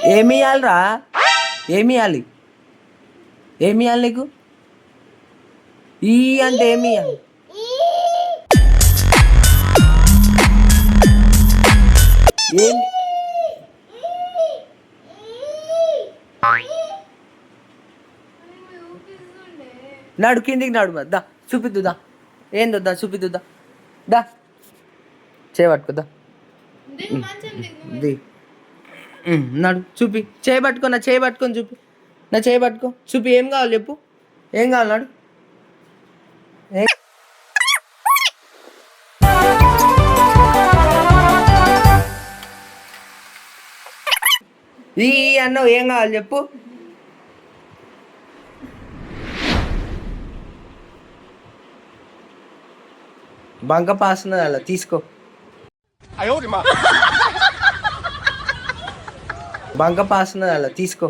ఏమి ఇవ్వాలిరా? ఏమి ఇవ్వాలి? ఏమి ఇవ్వాలి నీకు? ఈ అంటే ఏమి ఇవ్వాలి? ఏమి నాడు కిందికి నాడు మరి దా చూపిద్దుదా ఏందొద్దా చూపిద్దుదా దా చేయబట్టుకోద్దా ది నాడు చూపి చేయబట్టుకో నా చేయబట్టుకొని చూపి నా చేయబట్టుకో చూపి ఏం కావాలి చెప్పు ఏం కావాలి నాడు ఈ అన్నావు ఏం కావాలి చెప్పు బంక పాస్తున్నది అలా తీసుకో బంక పాస్తున్నది అలా తీసుకో